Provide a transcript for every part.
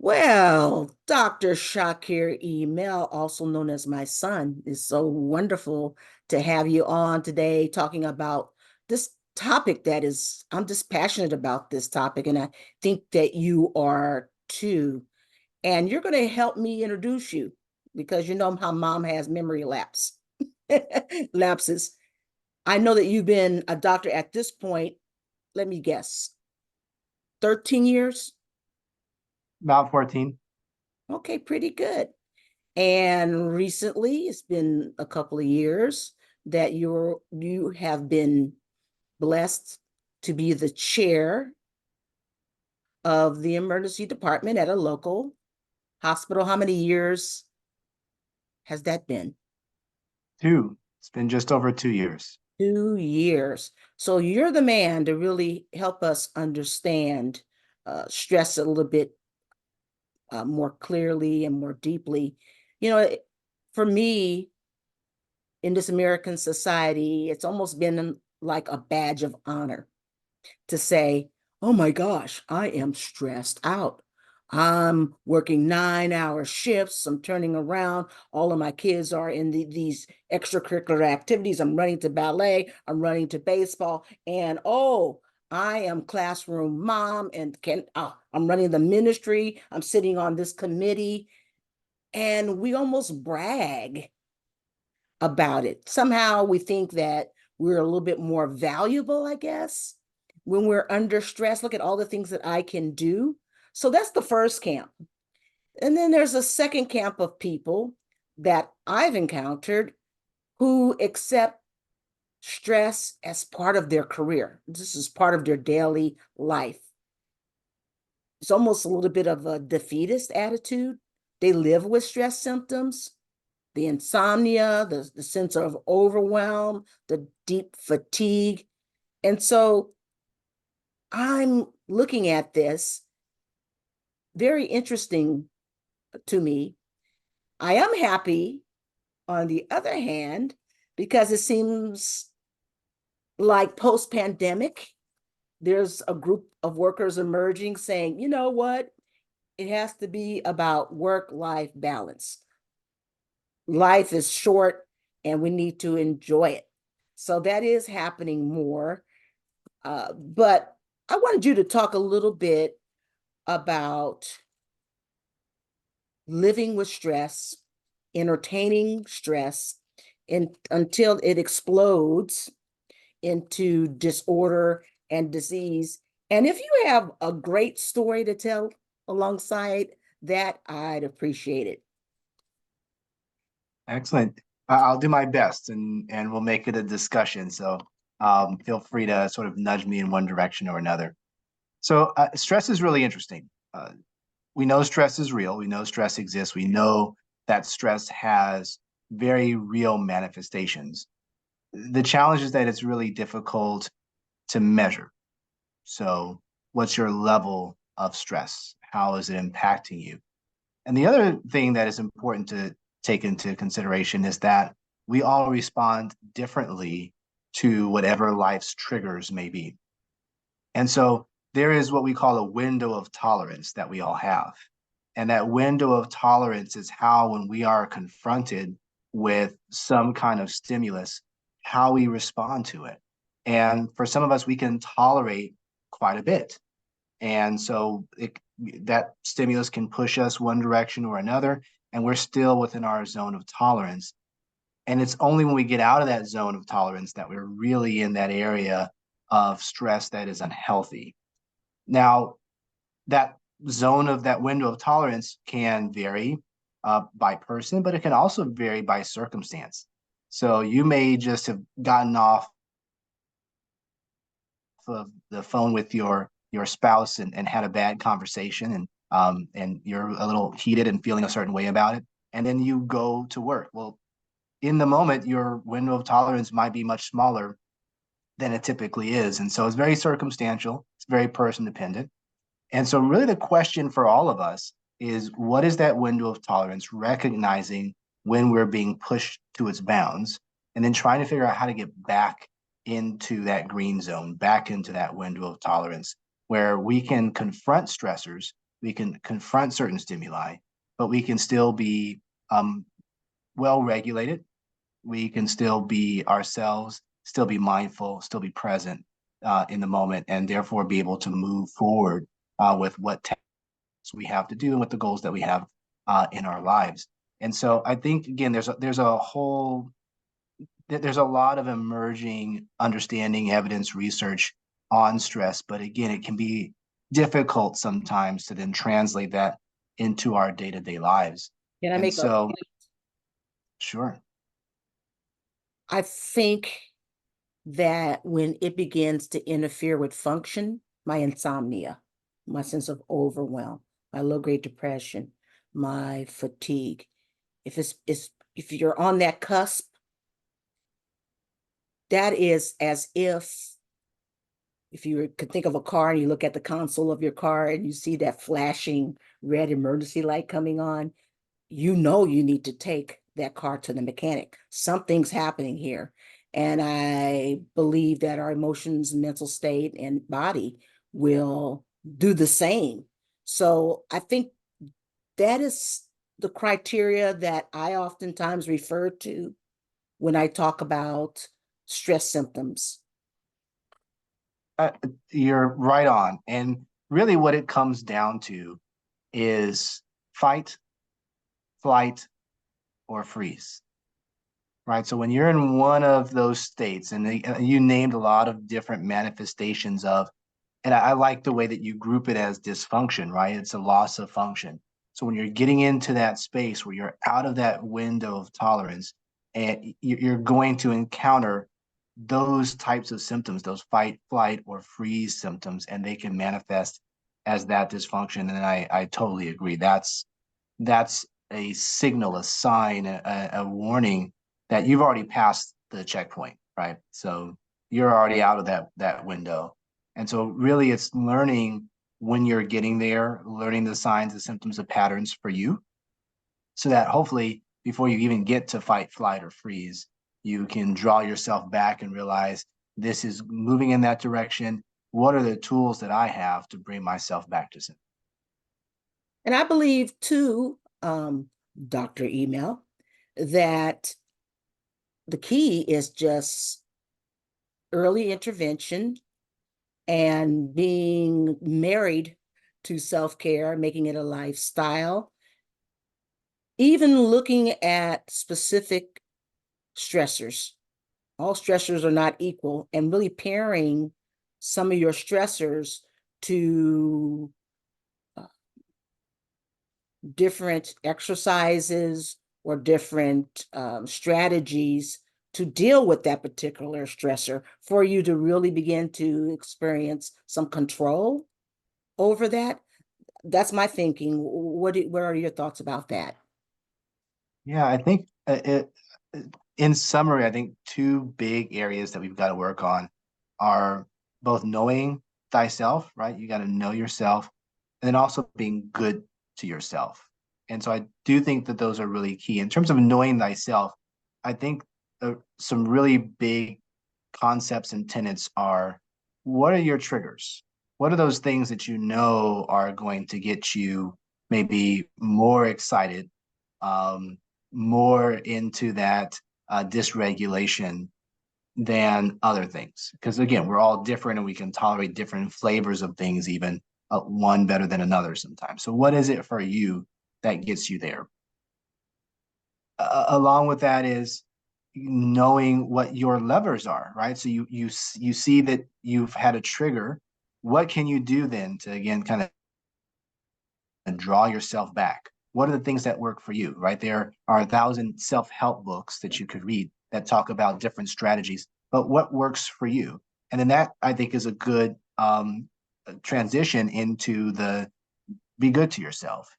Well, Dr. Shakir Emel, also known as my son, is so wonderful to have you on today talking about this topic I'm just passionate about this topic, and I think that you are too. And you're going to help me introduce you because you know how mom has memory lapses. I know that you've been a doctor at this point, let me guess, 13 years? About 14. Okay, pretty good. And recently, it's been a couple of years that you have been blessed to be the chair of the emergency department at a local hospital. How many years has that been? Two. It's been just over 2 years. 2 years. So you're the man to really help us understand stress a little bit more clearly and more deeply. You know, for me, in this American society, it's almost been like a badge of honor to say, oh my gosh, I am stressed out. I'm working 9 hour shifts. I'm turning around. All of my kids are in these extracurricular activities. I'm running to ballet. I'm running to baseball. And oh, I am classroom mom and I'm running the ministry. I'm sitting on this committee. And we almost brag about it. Somehow we think that we're a little bit more valuable, I guess, when we're under stress. Look at all the things that I can do. So that's the first camp. And then there's a second camp of people that I've encountered who accept stress as part of their career. This is part of their daily life. It's almost a little bit of a defeatist attitude. They live with stress symptoms, the insomnia, the sense of overwhelm, the deep fatigue. And so I'm looking at this very interesting to me. I am happy, on the other hand, because it seems like post pandemic, there's a group of workers emerging saying, you know what? It has to be about work life balance. Life is short and we need to enjoy it. So that is happening more. But I wanted you to talk a little bit about living with stress, entertaining stress until it explodes into disorder and disease. And if you have a great story to tell alongside that, I'd appreciate it. Excellent. I'll do my best and we'll make it a discussion. So feel free to sort of nudge me in one direction or another. So stress is really interesting. We know stress is real. We know stress exists. We know that stress has very real manifestations. The challenge is that it's really difficult to measure. So what's your level of stress? How is it impacting you? And the other thing that is important to take into consideration is that we all respond differently to whatever life's triggers may be. And so there is what we call a window of tolerance that we all have. And that window of tolerance is how, when we are confronted with some kind of stimulus, how we respond to it. And for some of us, we can tolerate quite a bit. And so that stimulus can push us one direction or another, and we're still within our zone of tolerance. And it's only when we get out of that zone of tolerance that we're really in that area of stress that is unhealthy. Now, that zone of that window of tolerance can vary by person, but it can also vary by circumstance. So you may just have gotten off of the phone with your spouse and had a bad conversation and you're a little heated and feeling a certain way about it, and then you go to work. Well, in the moment, your window of tolerance might be much smaller than it typically is, and so it's very circumstantial. It's very person dependent. And so, really, the question for all of us is, what is that window of tolerance? Recognizing when we're being pushed to its bounds, and then trying to figure out how to get back into that green zone, back into that window of tolerance, where we can confront stressors We can confront certain stimuli, but we can still be well regulated. We can still be ourselves, still be mindful, still be present in the moment, and therefore be able to move forward with what tasks we have to do and with the goals that we have in our lives. And so I think again, there's a lot of emerging understanding, evidence, research on stress, but again, it can be difficult sometimes to then translate that into our day-to-day lives. Can I And make a, so, sure. I think that when it begins to interfere with function, my insomnia, my sense of overwhelm, my low-grade depression, my fatigue, if you're on that cusp, that is as if you could think of a car and you look at the console of your car and you see that flashing red emergency light coming on, you know you need to take that car to the mechanic. Something's happening here. And I believe that our emotions, mental state, and body will do the same. So I think that is the criteria that I oftentimes refer to when I talk about stress symptoms. Uh, you're right on. And really, what it comes down to is fight, flight, or freeze. Right. So when you're in one of those states, and you named a lot of different manifestations of, and I like the way that you group it as dysfunction, right? It's a loss of function. So when you're getting into that space where you're out of that window of tolerance, and you're going to encounter those types of symptoms, those fight, flight, or freeze symptoms, and they can manifest as that dysfunction. And I totally agree. That's a signal, a sign, a warning that you've already passed the checkpoint, right? So you're already out of that window. And so really it's learning when you're getting there, learning the signs, the symptoms, the patterns for you, so that hopefully before you even get to fight, flight, or freeze, you can draw yourself back and realize this is moving in that direction. What are the tools that I have to bring myself back to center? And I believe too, Dr. Email, that the key is just early intervention and being married to self-care, making it a lifestyle, even looking at specific stressors. All stressors are not equal, and really pairing some of your stressors to different exercises or different strategies to deal with that particular stressor for you to really begin to experience some control over that. That's my thinking. What are your thoughts about that? Yeah, I think in summary, I think two big areas that we've got to work on are both knowing thyself, right? You got to know yourself, and then also being good to yourself. And so I do think that those are really key. In terms of knowing thyself, I think some really big concepts and tenets are, what are your triggers? What are those things that you know are going to get you maybe more excited, um, more into that dysregulation than other things? Because again, we're all different and we can tolerate different flavors of things, even one better than another sometimes. So, what is it for you that gets you there? Along with that is knowing what your levers are, right? So you see that you've had a trigger. What can you do then to again kind of draw yourself back? What are the things that work for you, right? There are 1,000 self-help books that you could read that talk about different strategies, but what works for you? And then that I think is a good transition into the be good to yourself,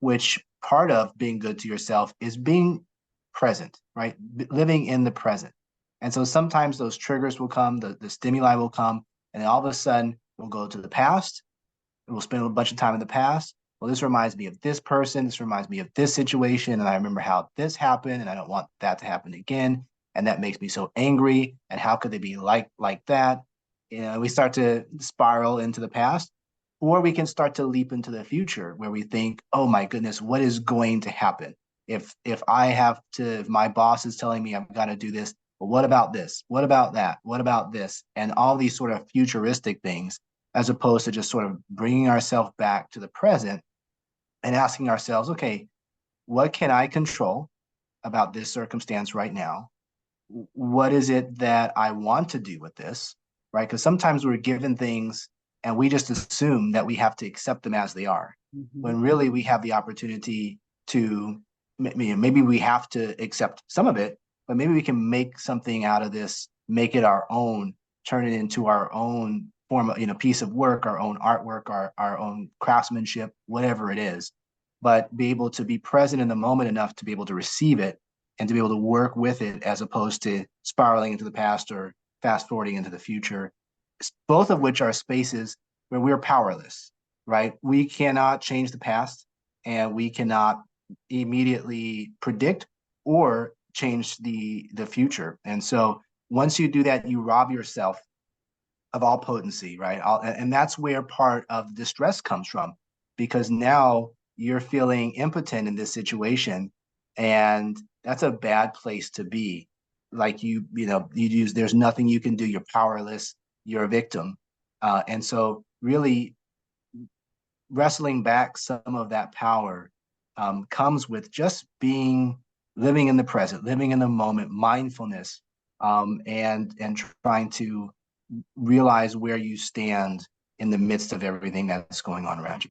which part of being good to yourself is being present, right? Living in the present. And so sometimes those triggers will come, the stimuli will come, and then all of a sudden we'll go to the past and we'll spend a bunch of time in the past. Well, this reminds me of this person. This reminds me of this situation. And I remember how this happened, and I don't want that to happen again. And that makes me so angry. And how could they be like that? You know, we start to spiral into the past. Or we can start to leap into the future where we think, oh my goodness, what is going to happen? If I have to, if my boss is telling me I've got to do this, well, what about this? What about that? What about this? And all these sort of futuristic things, as opposed to just sort of bringing ourselves back to the present and asking ourselves, okay, what can I control about this circumstance right now? What is it that I want to do with this, right? Because sometimes we're given things and we just assume that we have to accept them as they are, Mhm. when really we have the opportunity to, maybe we have to accept some of it, but maybe we can make something out of this, make it our own, turn it into our own form of, piece of work, our own artwork, our own craftsmanship, whatever it is, but be able to be present in the moment enough to be able to receive it and to be able to work with it as opposed to spiraling into the past or fast forwarding into the future, both of which are spaces where we're powerless, right? We cannot change the past and we cannot immediately predict or change the future. And so once you do that, you rob yourself of all potency, right? And that's where part of distress comes from, because now you're feeling impotent in this situation, and that's a bad place to be. Like there's nothing you can do. You're powerless. You're a victim, and so really wrestling back some of that power comes with just living in the present, living in the moment, mindfulness, and trying to realize where you stand in the midst of everything that's going on around you.